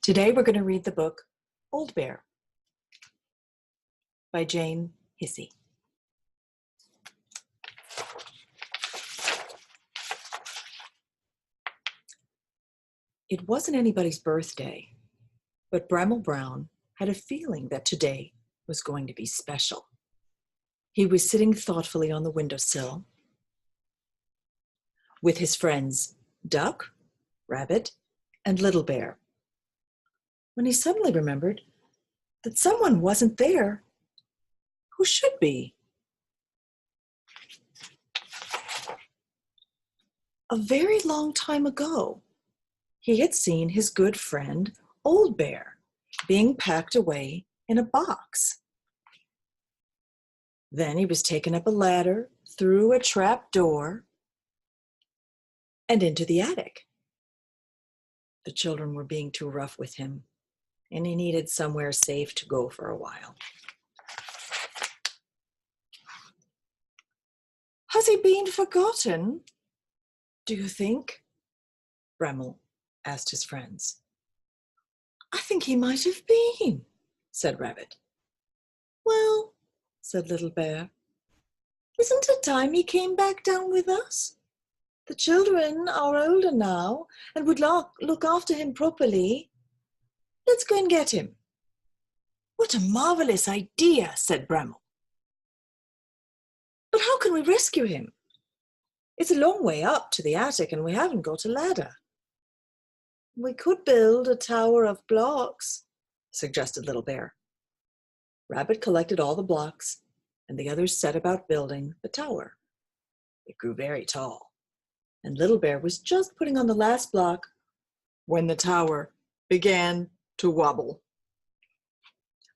Today we're going to read the book Old Bear by Jane Hissey. It wasn't anybody's birthday, but Bramble Brown had a feeling that today was going to be special. He was sitting thoughtfully on the windowsill with his friends Duck, Rabbit, and Little Bear, when he suddenly remembered that someone wasn't there who should be. A very long time ago, he had seen his good friend Old Bear being packed away in a box. Then he was taken up a ladder, through a trap door, and into the attic. The children were being too rough with him, and he needed somewhere safe to go for a while. Has he been forgotten, do you think? Bramble asked his friends. I think he might have been, said Rabbit. Well, said Little Bear, isn't it time he came back down with us? The children are older now and would look after him properly. Let's go and get him. What a marvelous idea, said Bramble. But how can we rescue him? It's a long way up to the attic and we haven't got a ladder. We could build a tower of blocks, suggested Little Bear. Rabbit collected all the blocks and the others set about building the tower. It grew very tall, and Little Bear was just putting on the last block when the tower began to wobble.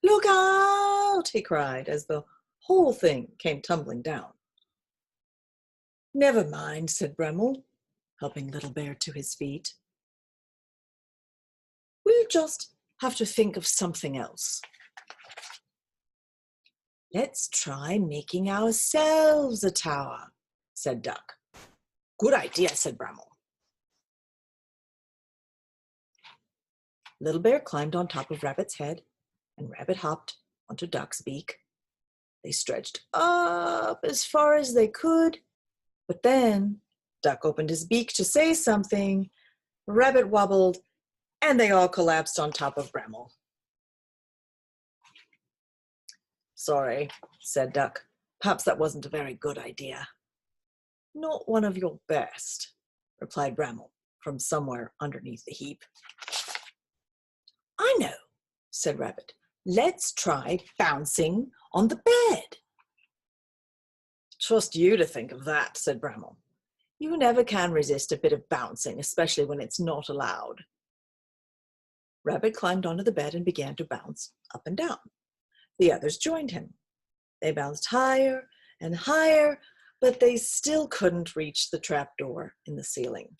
Look out, he cried as the whole thing came tumbling down. Never mind, said Bramble, helping Little Bear to his feet. We'll just have to think of something else. Let's try making ourselves a tower, said Duck. Good idea, said Bramble. Little Bear climbed on top of Rabbit's head, and Rabbit hopped onto Duck's beak. They stretched up as far as they could, but then Duck opened his beak to say something, Rabbit wobbled, and they all collapsed on top of Bramble. Sorry, said Duck. Perhaps that wasn't a very good idea. Not one of your best, replied Bramble from somewhere underneath the heap. I know, said Rabbit. Let's try bouncing on the bed. Trust you to think of that, said Bramble. You never can resist a bit of bouncing, especially when it's not allowed. Rabbit climbed onto the bed and began to bounce up and down. The others joined him. They bounced higher and higher, but they still couldn't reach the trapdoor in the ceiling.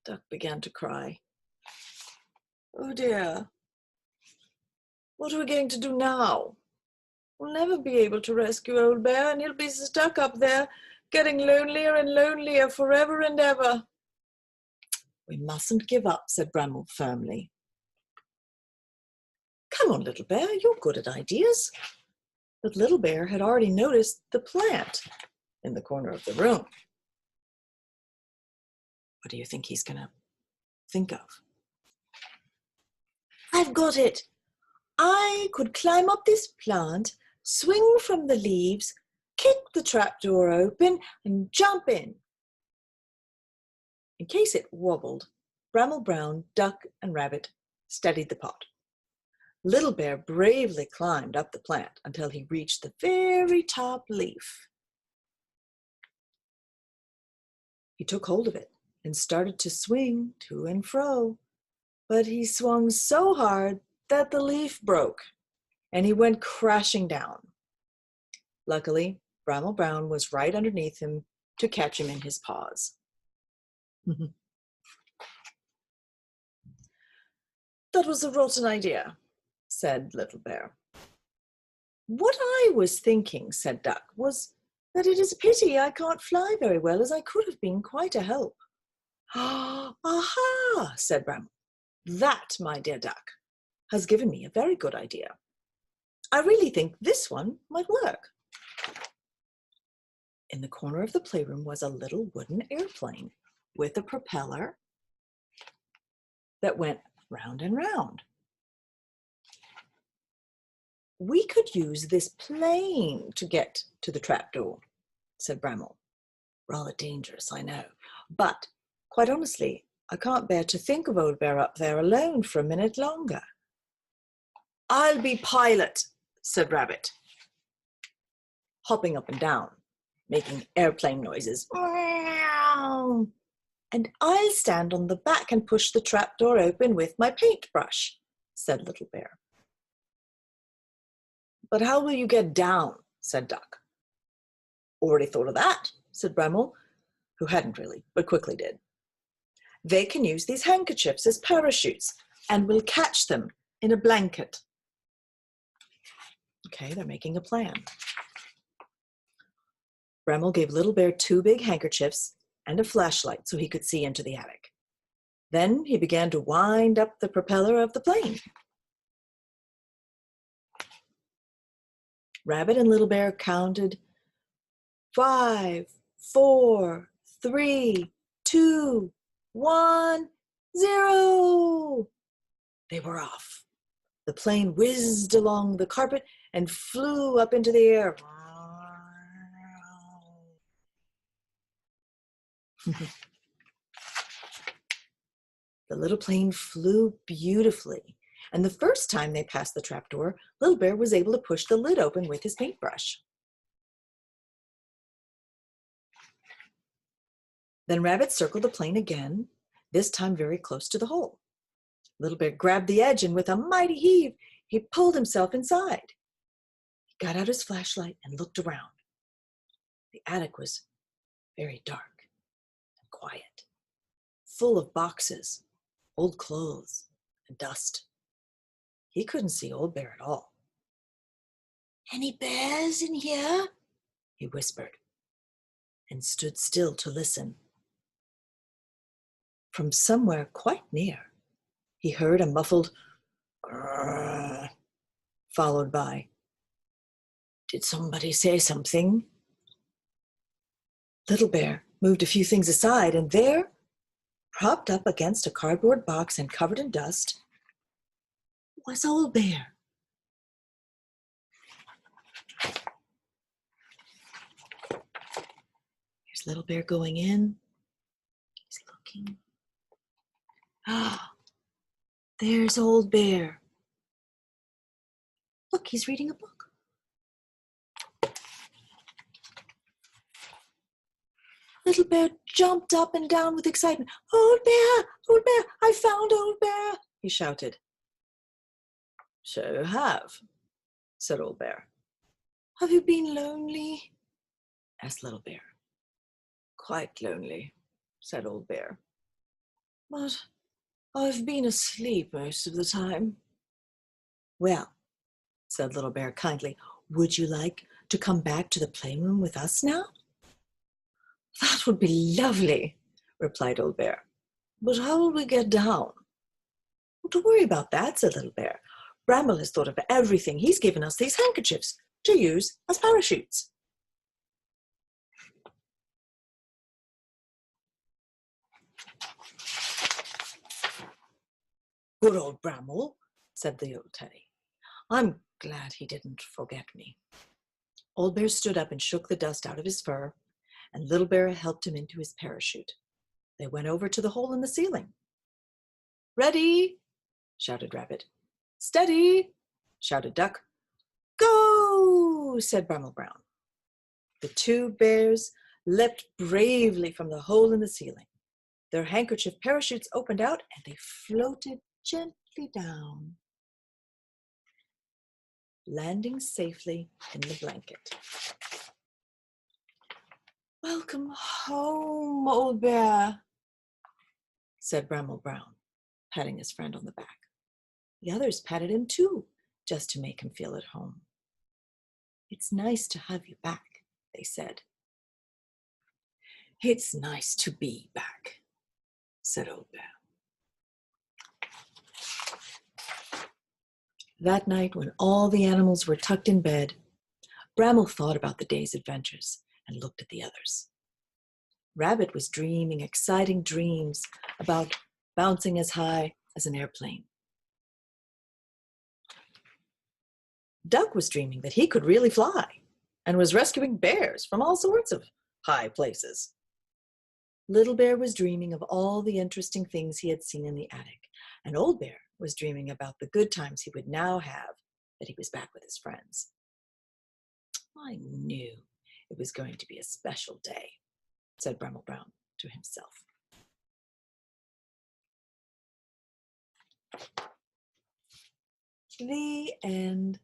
Duck began to cry. Oh dear, what are we going to do now? We'll never be able to rescue Old Bear, and he'll be stuck up there, getting lonelier and lonelier forever and ever. We mustn't give up, said Bramble firmly. Come on, Little Bear, you're good at ideas. But Little Bear had already noticed the plant in the corner of the room. What do you think he's going to think of? I've got it. I could climb up this plant, swing from the leaves, kick the trapdoor open, and jump in. In case it wobbled, Bramble Brown, Duck, and Rabbit steadied the pot. Little Bear bravely climbed up the plant until he reached the very top leaf. He took hold of it and started to swing to and fro, but he swung so hard that the leaf broke and he went crashing down. Luckily, Bramble Brown was right underneath him to catch him in his paws. That was a rotten idea, said Little Bear. What I was thinking, said Duck, was that it is a pity I can't fly very well, as I could have been quite a help. Aha, said Bramble. That, my dear duck, has given me a very good idea. I really think this one might work. In the corner of the playroom was a little wooden airplane with a propeller that went round and round. We could use this plane to get to the trapdoor, said Bramble. Rather dangerous, I know, but quite honestly, I can't bear to think of Old Bear up there alone for a minute longer. I'll be pilot, said Rabbit, hopping up and down, making airplane noises. And I'll stand on the back and push the trapdoor open with my paintbrush, said Little Bear. But how will you get down? Said Duck. Already thought of that, said Bramble, who hadn't really, but quickly did. They can use these handkerchiefs as parachutes, and we'll catch them in a blanket. Okay, they're making a plan. Bramble gave Little Bear 2 big handkerchiefs and a flashlight so he could see into the attic. Then he began to wind up the propeller of the plane. Rabbit and Little Bear counted 5, 4, 3, 2, 1, 0. They were off. The plane whizzed along the carpet and flew up into the air. The little plane flew beautifully, and the first time they passed the trapdoor, Little Bear was able to push the lid open with his paintbrush. Then Rabbit circled the plane again, this time very close to the hole. Little Bear grabbed the edge, and with a mighty heave, he pulled himself inside. He got out his flashlight and looked around. The attic was very dark and quiet, full of boxes, old clothes, and dust. He couldn't see Old Bear at all. "Any bears in here?" he whispered, and stood still to listen. From somewhere quite near, he heard a muffled grrr, followed by, "Did somebody say something?" Little Bear moved a few things aside, and there, propped up against a cardboard box and covered in dust, was Old Bear. Here's Little Bear going in. He's looking. Ah, there's Old Bear. Look, he's reading a book. Little Bear jumped up and down with excitement. "Old Bear! Old Bear! I found Old Bear!" he shouted. "So you have," said Old Bear. "Have you been lonely?" asked Little Bear. "Quite lonely," said Old Bear. "But I've been asleep most of the time." "Well," said Little Bear kindly, "would you like to come back to the playroom with us now?" "That would be lovely," replied Old Bear. "But how will we get down?" "Don't worry about that," said Little Bear. "Bramble has thought of everything. He's given us these handkerchiefs to use as parachutes." "Good old Bramble," said the old teddy. "I'm glad he didn't forget me." Old Bear stood up and shook the dust out of his fur, and Little Bear helped him into his parachute. They went over to the hole in the ceiling. "Ready!" shouted Rabbit. "Steady!" shouted Duck. "Go!" said Bramble Brown. The 2 bears leapt bravely from the hole in the ceiling. Their handkerchief parachutes opened out, and they floated gently down, landing safely in the blanket. "Welcome home, Old Bear," said Bramble Brown, patting his friend on the back. The others patted him too, just to make him feel at home. "It's nice to have you back," they said. "It's nice to be back," said Old Bear. That night, when all the animals were tucked in bed, Bramble thought about the day's adventures and looked at the others. Rabbit was dreaming exciting dreams about bouncing as high as an airplane. Duck was dreaming that he could really fly and was rescuing bears from all sorts of high places. Little Bear was dreaming of all the interesting things he had seen in the attic, and Old Bear was dreaming about the good times he would now have that he was back with his friends. I knew it was going to be a special day, said Bramble Brown to himself. The end.